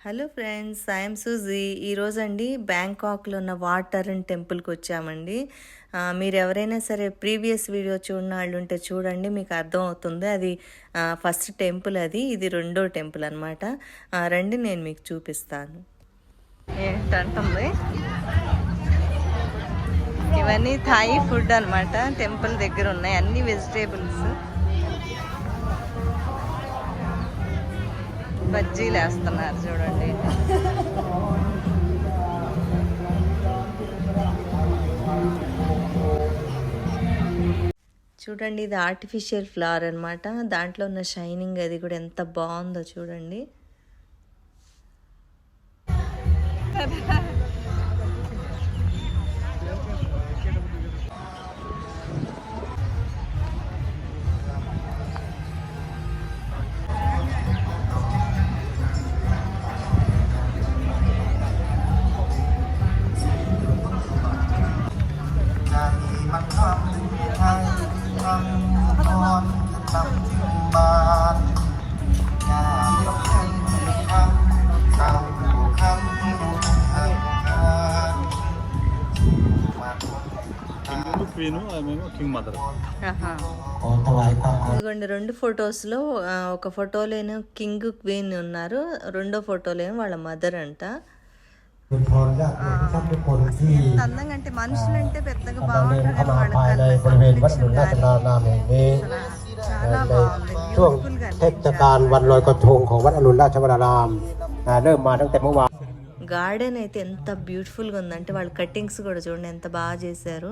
Hello friends, I'm Suzy. ఈరోజండి బ్యాంకాక్లో ఉన్న వాటరన్ టెంపుల్కి వచ్చామండి. మీరు ఎవరైనా సరే ప్రీవియస్ వీడియో చూడని వాళ్ళు ఉంటే చూడండి, మీకు అర్థమవుతుంది. అది ఫస్ట్ టెంపుల్, ఇది రెండో టెంపుల్ అనమాట. రండి, నేను మీకు చూపిస్తాను. ఏంటంటుంది, ఇవన్నీ థాయి ఫుడ్ అనమాట. టెంపుల్ దగ్గర ఉన్నాయి అన్ని వెజిటేబుల్స్. బజ్జీలు వేస్తున్నారు చూడండి. చూడండి, ఇది ఆర్టిఫిషియల్ ఫ్లవర్ అనమాట. దాంట్లో ఉన్న షైనింగ్ అది కూడా ఎంత బాగుందో చూడండి. ఇదిగోండి, రెండు ఫొటోస్లో ఒక ఫోటోలేమో కింగ్ క్వీన్ ఉన్నారు, రెండో ఫోటోలేమో వాళ్ళ మదర్ అంట. అందంగా అంటే మనుషులు అంటే పెద్దగా బాగుంటారు, చాలా బాగుంది. గార్డెన్ అయితే ఎంత బ్యూటిఫుల్గా ఉందంటే వాళ్ళ కటింగ్స్ కూడా చూడండి ఎంత బాగా చేశారు.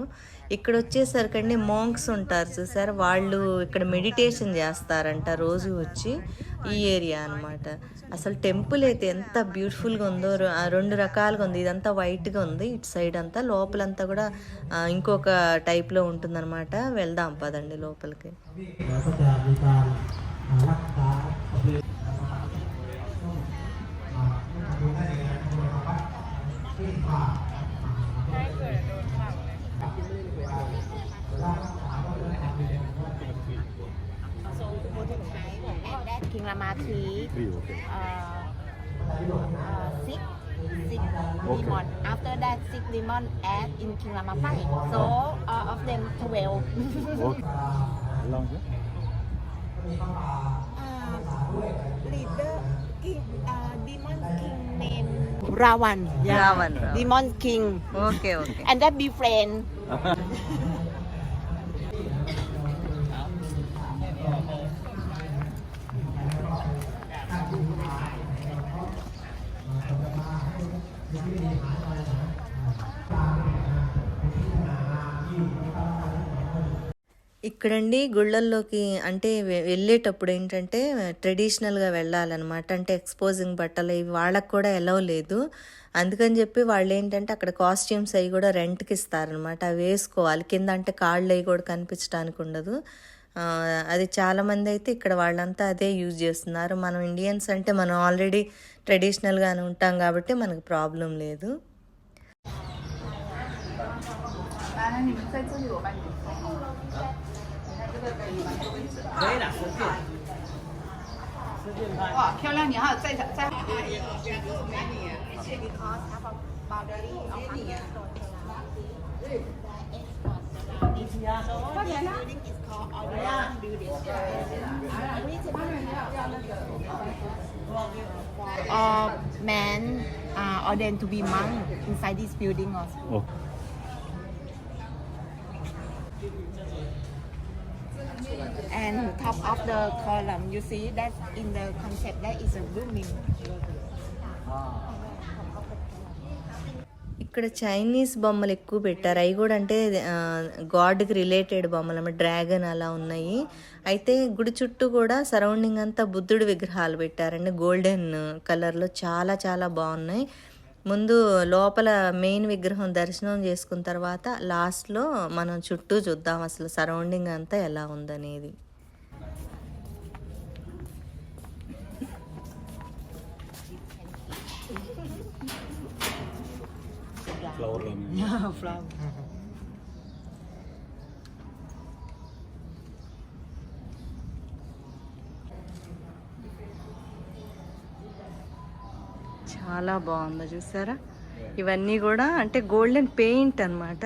ఇక్కడ వచ్చేసరికండి మోంక్స్ ఉంటారు చూసారు, వాళ్ళు ఇక్కడ మెడిటేషన్ చేస్తారంట రోజు వచ్చి. ఈ ఏరియా అనమాట. అసలు టెంపుల్ అయితే ఎంత బ్యూటిఫుల్గా ఉందో, రెండు రకాలుగా ఉంది. ఇదంతా వైట్గా ఉంది, ఇటు సైడ్ అంతా. లోపలంతా కూడా ఇంకొక టైప్లో ఉంటుందన్నమాట. వెళ్దాం పదండి లోపలికి. King Lama 3, okay. 6 demon. After that, 6 demon add in King Lama 5. So all of them 12. Okay. How long is it? Leader King, demon king name Ravan. Yeah. Ravan. Demon king. Okay. And that be friend. ఇక్కడండి గుళ్ళల్లోకి అంటే వెళ్ళేటప్పుడు ఏంటంటే ట్రెడిషనల్గా వెళ్ళాలన్నమాట. అంటే exposing బట్టలు ఇవి వాళ్ళకు కూడా ఎలవ్ లేదు. అందుకని చెప్పి వాళ్ళు ఏంటంటే అక్కడ కాస్ట్యూమ్స్ అవి కూడా రెంట్కి ఇస్తారనమాట. అవి వేసుకోవాలి. కింద అంటే కాళ్ళు అవి కూడా కనిపించడానికి ఉండదు. అది చాలామంది అయితే ఇక్కడ వాళ్ళంతా అదే యూజ్ చేస్తున్నారు. మనం ఇండియన్స్ అంటే మనం ఆల్రెడీ ట్రెడిషనల్గానే ఉంటాం కాబట్టి మనకు ప్రాబ్లం లేదు. All men are ordained to be monk inside this building also. Oh. And top of the column, you see that in the concept that is a blooming. ఇక్కడ Chinese బొమ్మలు ఎక్కువ పెట్టారు. అవి కూడా అంటే గాడ్కి రిలేటెడ్ బొమ్మలు అన్నమాట. డ్రాగన్ అలా ఉన్నాయి. అయితే గుడి చుట్టూ కూడా సరౌండింగ్ అంతా బుద్ధుడి విగ్రహాలు పెట్టారండి, గోల్డెన్ కలర్లో. చాలా చాలా బాగున్నాయి. ముందు లోపల మెయిన్ విగ్రహం దర్శనం చేసుకున్న తర్వాత లాస్ట్లో మనం చుట్టూ చూద్దాం అసలు సరౌండింగ్ అంతా ఎలా ఉందనేది. Flower. చాలా బాగుందో చూసారా. ఇవన్నీ కూడా అంటే గోల్డెన్ పెయింట్ అన్నమాట.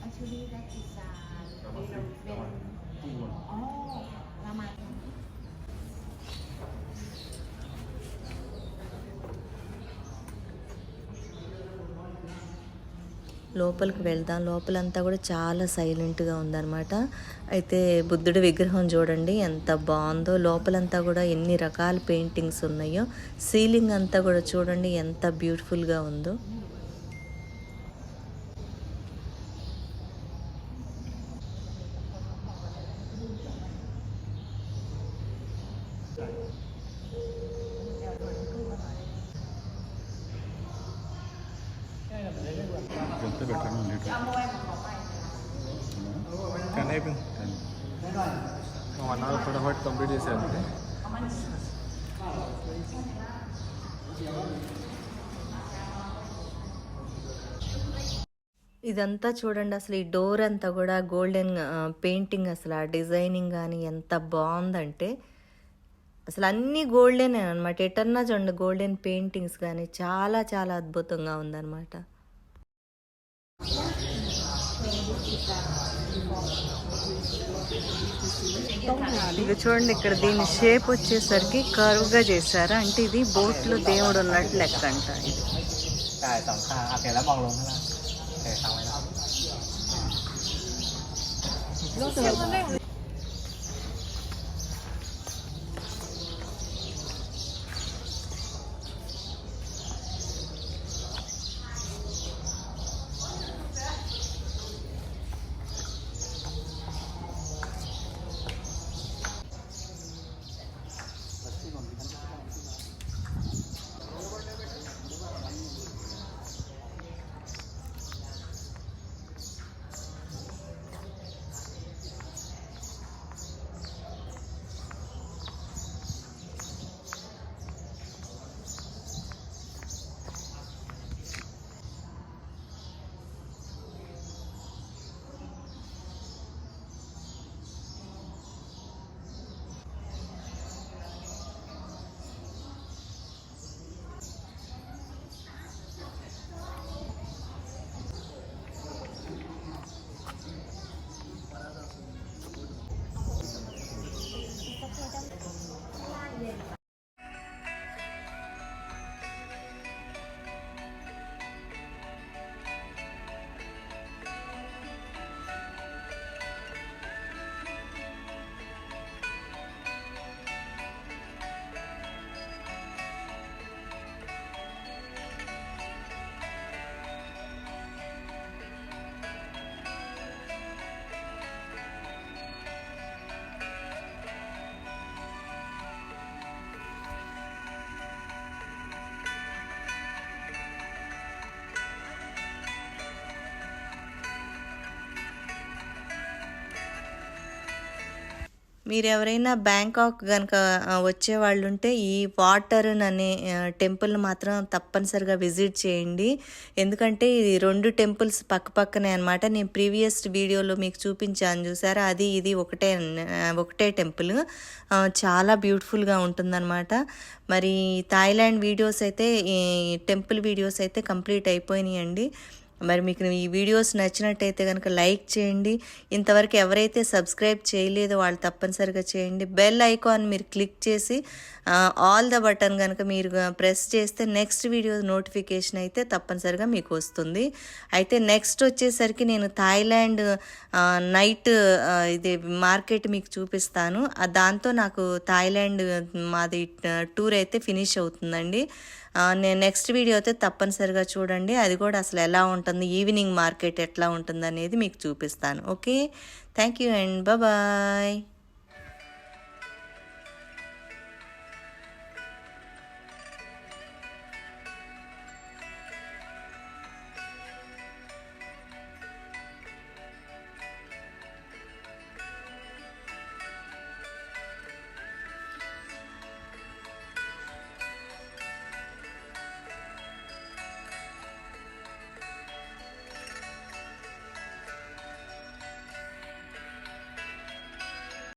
Actually, that is Rama. లోపలికి వెళ్దాం. లోపలంతా కూడా చాలా సైలెంట్గా ఉందన్నమాట. అయితే బుద్ధుడి విగ్రహం చూడండి ఎంత బాగుందో. లోపలంతా కూడా ఎన్ని రకాల పెయింటింగ్స్ ఉన్నాయో. సీలింగ్ అంతా కూడా చూడండి ఎంత బ్యూటిఫుల్గా ఉందో. ఎంత బెటర్ కానీ అయిపోయింది 1 hour ఫటాఫట్ కంప్లీట్ చేసేయాలి. ఇదంతా చూడండి అసలు ఈ డోర్ అంతా కూడా గోల్డెన్ పెయింటింగ్. అసలు ఆ డిజైనింగ్ కానీ ఎంత బాగుందంటే అసలు అన్నీ గోల్డెన్ అనమాట. ఎటన్నా చూడండి గోల్డెన్ పెయింటింగ్స్ కానీ చాలా చాలా అద్భుతంగా ఉందన్నమాట. ఇది చూడండి ఇక్కడ దీని షేప్ వచ్చేసరికి కర్వ్గా చేశారా. అంటే ఇది బోట్లో దేవుడు ఉన్నట్టు లెక్క అంట. ఇది మీరు ఎవరైనా బ్యాంకాక్ కనుక వచ్చేవాళ్ళు ఉంటే ఈ వాటర్ అనే టెంపుల్ని మాత్రం తప్పనిసరిగా విజిట్ చేయండి. ఎందుకంటే ఇది 2 టెంపుల్స్ పక్కనే అనమాట. నేను ప్రీవియస్ వీడియోలో మీకు చూపించాను చూసారా, అది ఇది ఒకటే టెంపుల్. చాలా బ్యూటిఫుల్గా ఉంటుందన్నమాట. మరి థాయిలాండ్ వీడియోస్ అయితే ఈ టెంపుల్ వీడియోస్ అయితే కంప్లీట్ అయిపోయినాయండి. మరి మీకు ఈ వీడియోస్ నచ్చినట్టయితే కనుక లైక్ చేయండి. ఇంతవరకు ఎవరైతే సబ్స్క్రైబ్ చేయలేదో వాళ్ళు తప్పనిసరిగా చేయండి. బెల్ ఐకాన్ మీరు క్లిక్ చేసి ఆల్ ద బటన్ కనుక మీరు ప్రెస్ చేస్తే నెక్స్ట్ వీడియో నోటిఫికేషన్ అయితే తప్పనిసరిగా మీకు వస్తుంది. అయితే నెక్స్ట్ వచ్చేసరికి నేను థాయిలాండ్ నైట్ ఇది మార్కెట్ మీకు చూపిస్తాను. దాంతో నాకు థాయిలాండ్ మాది టూర్ అయితే ఫినిష్ అవుతుందండి. నేను నెక్స్ట్ వీడియో అయితే తప్పనిసరిగా చూడండి. అది కూడా అసలు ఎలా ఉంటుంది, ఈవినింగ్ మార్కెట్ ఎట్లా ఉంటుంది అనేది మీకు చూపిస్తాను. Okay, thank you and bye.